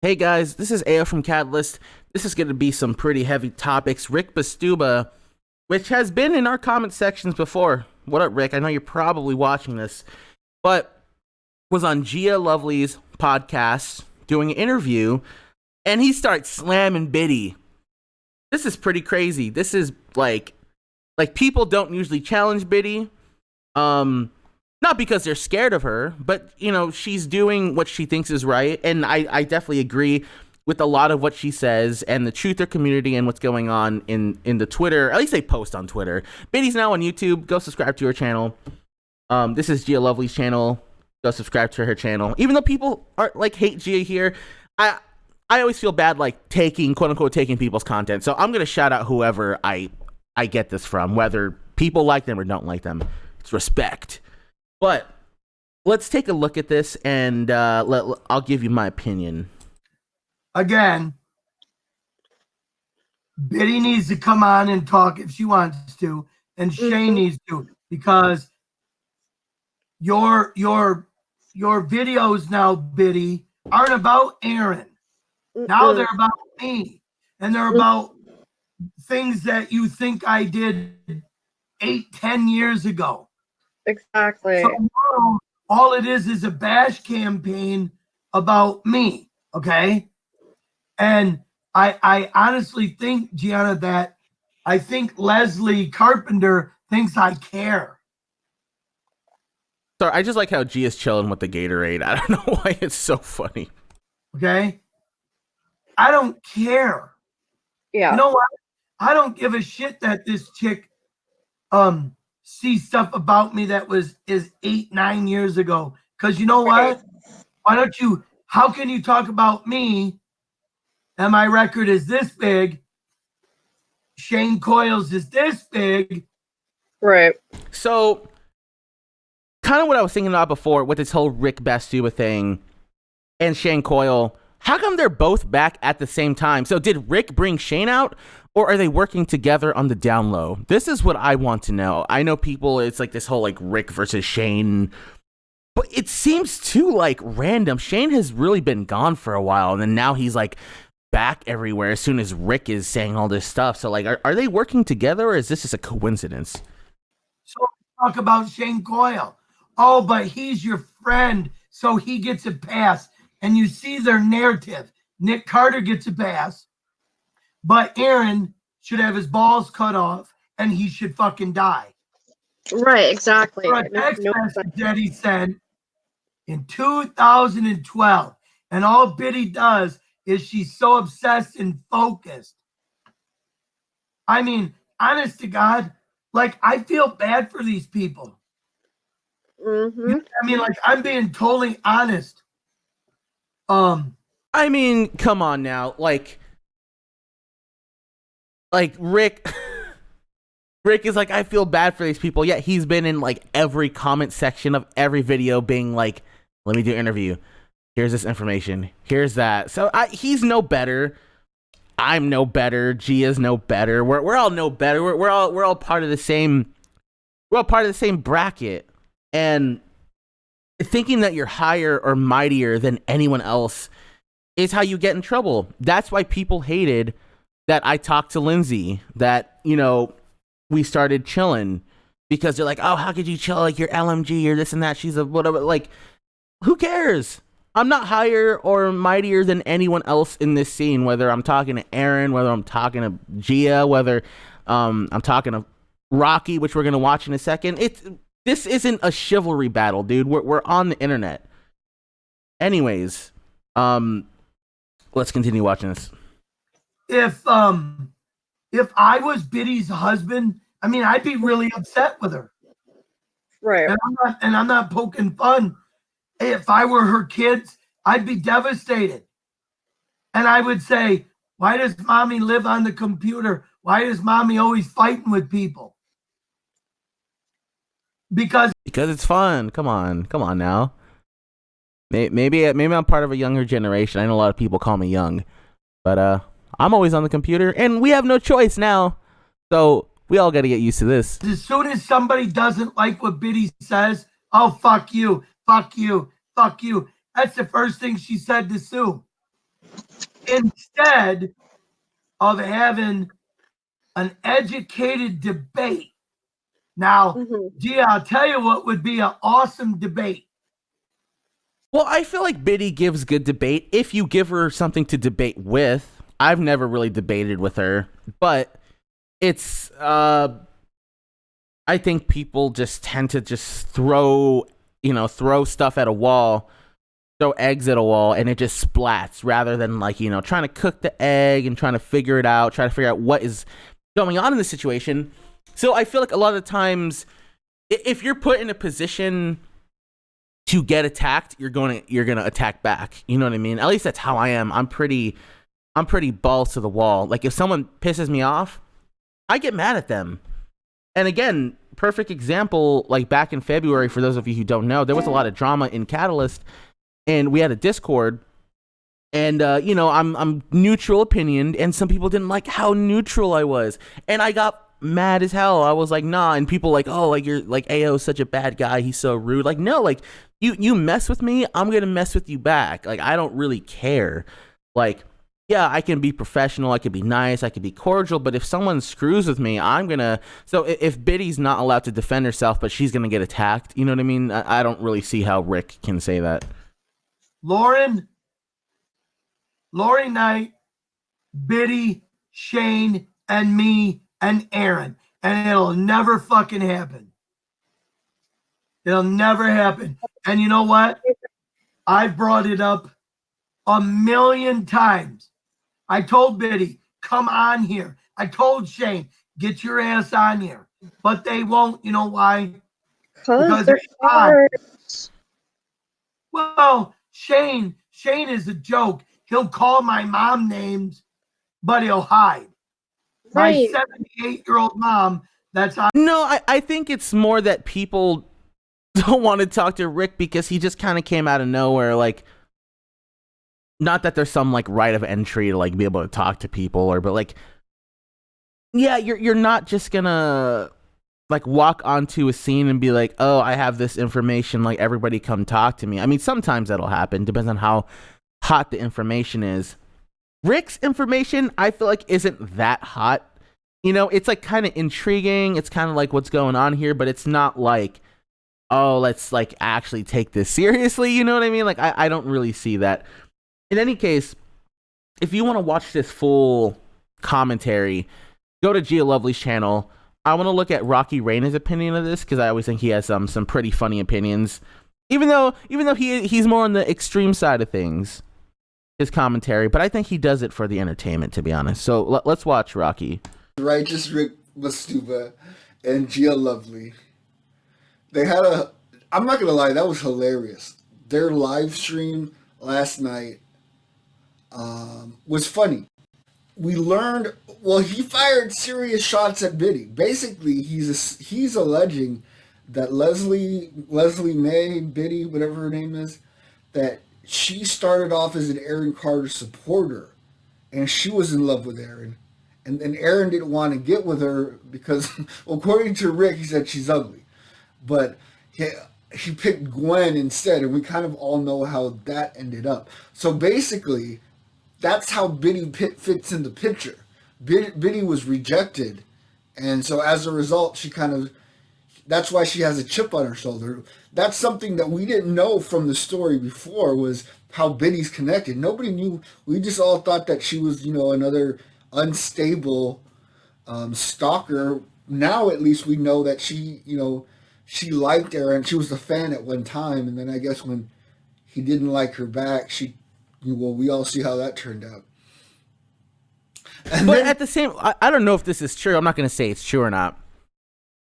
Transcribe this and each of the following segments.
Hey guys, this is AO from Catalyst. This is going to be some pretty heavy topics. Rick Bastuba, which has been in our comment sections before. What up, Rick? I know you're probably watching this, but was on Gia Lovely's podcast doing an interview, and he starts slamming Biddy. This is pretty crazy. This is like people don't usually challenge Biddy. Not because they're scared of her, but, you know, she's doing what she thinks is right. And I definitely agree with a lot of what she says and the truther community and what's going on in the Twitter. At least they post on Twitter. Biddy's now on YouTube. Go subscribe to her channel. This is Gia Lovely's channel. Go subscribe to her channel. Even though people are like hate Gia here, I always feel bad like taking, quote unquote, taking people's content. So I'm going to shout out whoever I get this from, whether people like them or don't like them. It's respect. But let's take a look at this, and I'll give you my opinion. Again, Biddy needs to come on and talk if she wants to, and Shane needs to, because your videos now, Biddy, aren't about Aaron. Now they're about me, and they're about things that you think I did 8-10 years ago. Exactly. So now, all it is a bash campaign about me, okay? And I honestly think, Gianna, that I think Leslie Carpenter thinks I care. Sorry, I just like how Gia's chilling with the Gatorade. I don't know why it's so funny. Okay? I don't care. Yeah. You know what? I don't give a shit that this chick see stuff about me that is 8-9 years ago. Because you know what? Why don't you, how can you talk about me and my record is this big, Shane Coyle's is this big? Right. So, kind of what I was thinking about before with this whole Rick Bastuba thing and Shane Coyle, how come they're both back at the same time? So did Rick bring Shane out, or are they working together on the down low? This is what I want to know. I know people, it's like this whole like Rick versus Shane, but it seems too like random. Shane has really been gone for a while, and then now he's like back everywhere as soon as Rick is saying all this stuff. So like, are they working together, or is this just a coincidence? So talk about Shane Coyle. Oh, but he's your friend, so he gets a pass. And you see their narrative. Nick Carter gets a pass, but Aaron should have his balls cut off and he should fucking die. Right, exactly. For a text message that he sent in 2012. And all Biddy does is she's so obsessed and focused. I mean, honest to God, like, I feel bad for these people. Mm-hmm. I mean, like, I'm being totally honest. I mean, come on now, like Rick is like, I feel bad for these people, yet he's been in like every comment section of every video being like, let me do an interview, here's this information, here's that. So he's no better, I'm no better, Gia's no better, we're all no better, we're all part of the same, we're all part of the same bracket. And thinking that you're higher or mightier than anyone else is how you get in trouble. That's why people hated that I talked to Lindsay, that, you know, we started chilling, because they're like, oh, how could you chill like you're LMG or this and that, she's a whatever. Like, who cares? I'm not higher or mightier than anyone else in this scene, whether I'm talking to Aaron, whether I'm talking to Gia, whether I'm talking to Rocky, which we're going to watch in a second. This isn't a chivalry battle, dude. We're on the internet. Anyways, let's continue watching this. If I was Biddy's husband, I mean, I'd be really upset with her. Right. And I'm not poking fun. If I were her kids, I'd be devastated. And I would say, why does mommy live on the computer? Why is mommy always fighting with people? Because it's fun. Come on now. Maybe I'm part of a younger generation. I know a lot of people call me young, but I'm always on the computer, and we have no choice now. So we all got to get used to this. As soon as somebody doesn't like what Biddy says, oh, fuck you, fuck you, fuck you. That's the first thing she said to Sue. instead of having an educated debate. Now, Gia, I'll tell you what would be an awesome debate. Well, I feel like Biddy gives good debate if you give her something to debate with. I've never really debated with her, but it's I think people just tend to just throw stuff at a wall, throw eggs at a wall, and it just splats rather than trying to cook the egg and trying to figure it out, try to figure out what is going on in the situation. So I feel like a lot of the times, if you're put in a position to get attacked, you're gonna attack back. You know what I mean? At least that's how I am. I'm pretty balls to the wall. Like if someone pisses me off, I get mad at them. And again, perfect example, like back in February, for those of you who don't know, there was a lot of drama in Catalyst, and we had a Discord, and I'm neutral opinioned, and some people didn't like how neutral I was, and I got mad as hell. I was like, nah, and people like, oh, like you're like AO is such a bad guy, he's so rude. Like, no, like you mess with me, I'm gonna mess with you back. Like, I don't really care. Like, yeah, I can be professional, I can be nice, I can be cordial, but if someone screws with me, I'm gonna. So if Biddy's not allowed to defend herself, but she's gonna get attacked, you know what I mean? I don't really see how Rick can say that. Lori Knight, Biddy, Shane, and me, and Aaron. And it'll never fucking happen. It'll never happen. And you know what? I've brought it up a million times. I told Biddy, come on here. I told Shane, get your ass on here. But they won't. You know why? Because they're cowards. Well, Shane is a joke. He'll call my mom names, but he'll hide. Right. My 78-year-old mom, that's on. No, I think it's more that people don't want to talk to Rick because he just kind of came out of nowhere. Like, not that there's some like right of entry to like be able to talk to people, but like, yeah, you're not just gonna like walk onto a scene and be like, oh, I have this information, like everybody come talk to me. I mean, sometimes that'll happen, depends on how hot the information is. Rick's information, I feel like, isn't that hot. You know, it's like kind of intriguing. It's kind of like what's going on here, but it's not like, oh, let's like actually take this seriously. You know what I mean? Like, I don't really see that. In any case, if you want to watch this full commentary, go to Gia Lovely's channel. I want to look at Rocky Reyna's opinion of this because I always think he has some pretty funny opinions. Even though he's more on the extreme side of things, his commentary, but I think he does it for the entertainment, to be honest. So let's watch Rocky. Righteous Rick Bastuba and Gia Lovely. They had I'm not gonna lie, that was hilarious. Their live stream last night was funny. We learned, well, he fired serious shots at Biddy. Basically, he's alleging that Leslie Mae Biddy, whatever her name is, that she started off as an Aaron Carter supporter, and she was in love with Aaron, and Aaron didn't want to get with her because, according to Rick, he said she's ugly, but he picked Gwen instead, and we kind of all know how that ended up. So basically, that's how Biddy fits in the picture. Biddy was rejected, and so as a result, that's why she has a chip on her shoulder. That's something that we didn't know from the story before, was how Biddy's connected. Nobody knew. We just all thought that she was, another unstable stalker. Now at least we know that she liked Aaron. She was a fan at one time, and then I guess when he didn't like her back, we all see how that turned out. But at the same, I don't know if this is true. I'm not going to say it's true or not.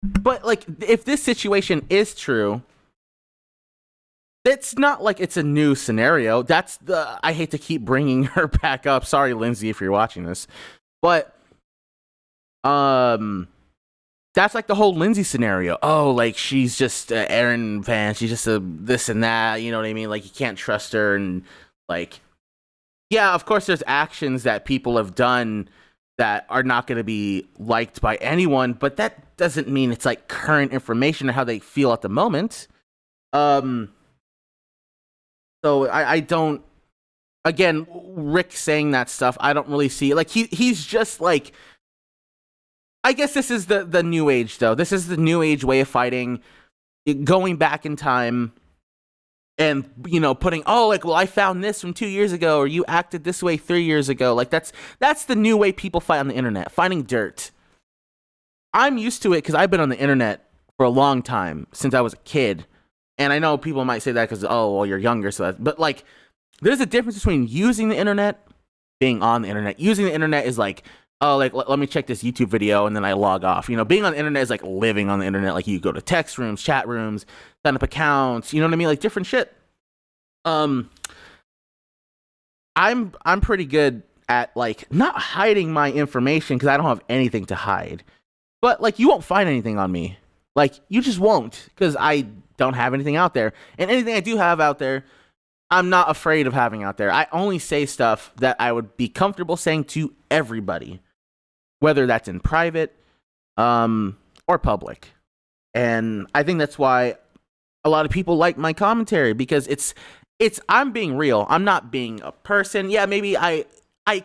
But like, if this situation is true, it's not like it's a new scenario. I hate to keep bringing her back up. Sorry, Lindsay, if you're watching this, but that's like the whole Lindsay scenario. Oh, like she's just an Aaron fan. She's just a this and that. You know what I mean? Like you can't trust her, and like, yeah, of course, there's actions that people have done that are not going to be liked by anyone, but that doesn't mean it's like current information or how they feel at the moment. So I don't again, Rick saying that stuff, I don't really see. Like, he's just like, I guess this is the new age, though. This is the new age way of fighting, going back in time and, you know, putting, oh, like, well, I found this from 2 years ago, or you acted this way 3 years ago. Like, that's the new way people fight on the internet, finding dirt. I'm used to it because I've been on the internet for a long time, since I was a kid. And I know people might say that because, oh, well, you're younger, so that, but, like, there's a difference between using the internet, being on the internet. Using the internet is like, oh, like, let me check this YouTube video, and then I log off. You know, being on the internet is like living on the internet. Like, you go to text rooms, chat rooms, sign up accounts, you know what I mean? Like, different shit. I'm pretty good at, like, not hiding my information because I don't have anything to hide. But, like, you won't find anything on me. Like, you just won't, because I don't have anything out there. And anything I do have out there, I'm not afraid of having out there. I only say stuff that I would be comfortable saying to everybody, whether that's in private or public. And I think that's why a lot of people like my commentary, because it's I'm being real. I'm not being a person. Yeah, maybe I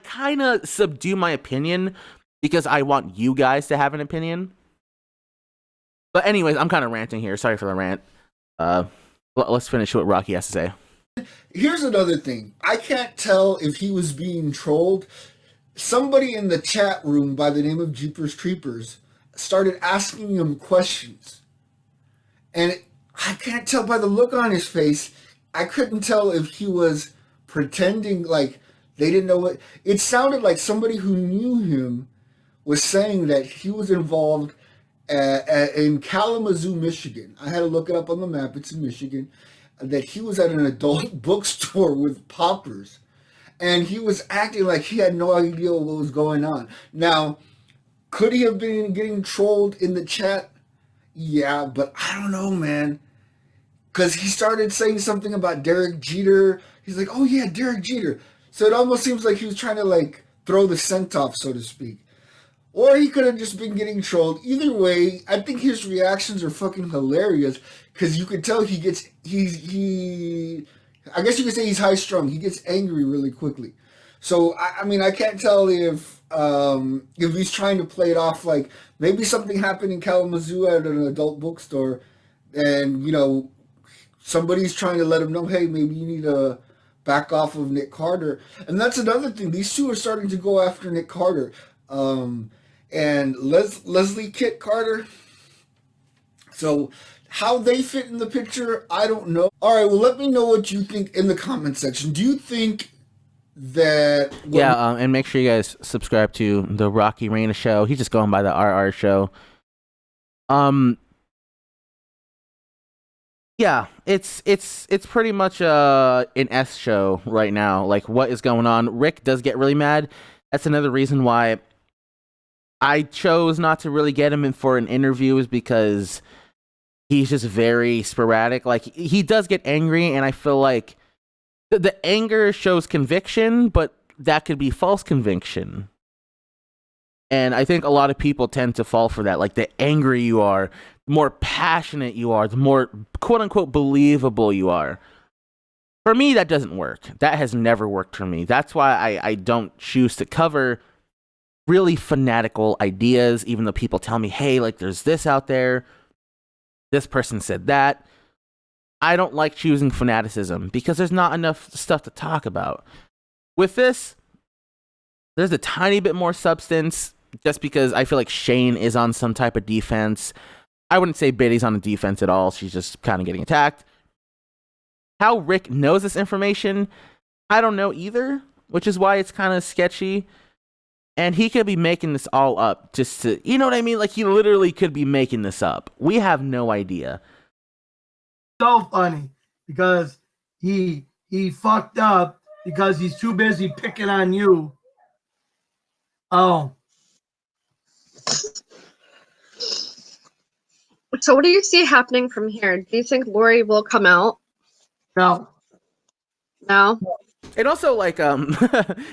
kind of subdue my opinion because I want you guys to have an opinion. But anyways, I'm kind of ranting here. Sorry for the rant. Let's finish what Rocky has to say. Here's another thing. I can't tell if he was being trolled. Somebody in the chat room by the name of Jeepers Creepers started asking him questions. And I can't tell by the look on his face. I couldn't tell if he was pretending like they didn't know what. It sounded like somebody who knew him was saying that he was involved in Kalamazoo, Michigan. I had to look it up on the map. It's in Michigan. That he was at an adult bookstore with poppers. And he was acting like he had no idea what was going on. Now, could he have been getting trolled in the chat? Yeah, but I don't know, man. Because he started saying something about Derek Jeter. He's like, oh yeah, Derek Jeter. So it almost seems like he was trying to, like, throw the scent off, so to speak. Or he could have just been getting trolled. Either way, I think his reactions are fucking hilarious. Because you could tell I guess you could say he's high strung. He gets angry really quickly. So, I mean, I can't tell if he's trying to play it off like maybe something happened in Kalamazoo at an adult bookstore. And, you know, somebody's trying to let him know, hey, maybe you need to back off of Nick Carter. And that's another thing. These two are starting to go after Nick Carter. And Leslie Kit Carter. So how they fit in the picture, I don't know. All right, well, let me know what you think in the comment section. Do you think that... And make sure you guys subscribe to the Rocky Reina show. He's just going by the RR show. Yeah, it's pretty much an S show right now. Like, what is going on? Rick does get really mad. That's another reason why I chose not to really get him in for an interview, is because he's just very sporadic. Like, he does get angry, and I feel like the anger shows conviction, but that could be false conviction. And I think a lot of people tend to fall for that. Like, the angrier you are, the more passionate you are, the more quote-unquote believable you are. For me, that doesn't work. That has never worked for me. That's why I don't choose to cover really fanatical ideas, even though people tell me, hey, like, there's this out there. This person said that. I don't like choosing fanaticism because there's not enough stuff to talk about. With this, there's a tiny bit more substance, just because I feel like Shane is on some type of defense. I wouldn't say Biddy's on a defense at all. She's just kind of getting attacked. How Rick knows this information, I don't know either, which is why it's kind of sketchy. And he could be making this all up just to, you know what I mean? Like, he literally could be making this up. We have no idea. So funny because he fucked up because he's too busy picking on you. Oh. So what do you see happening from here? Do you think Lori will come out? No. No? And also, like,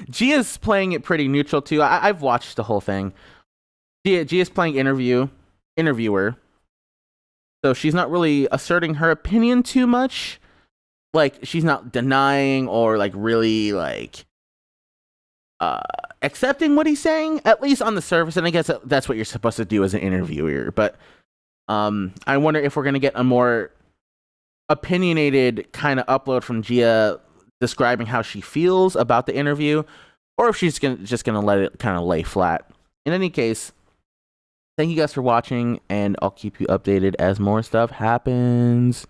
Gia's playing it pretty neutral, too. I've watched the whole thing. Gia's playing interviewer. So she's not really asserting her opinion too much. like she's not denying or like really like accepting what he's saying, at least on the surface. And I guess that's what you're supposed to do as an interviewer. But I wonder if we're gonna get a more opinionated kind of upload from Gia describing how she feels about the interview, or if she's just gonna let it kind of lay flat. In any case, thank you guys for watching, and I'll keep you updated as more stuff happens.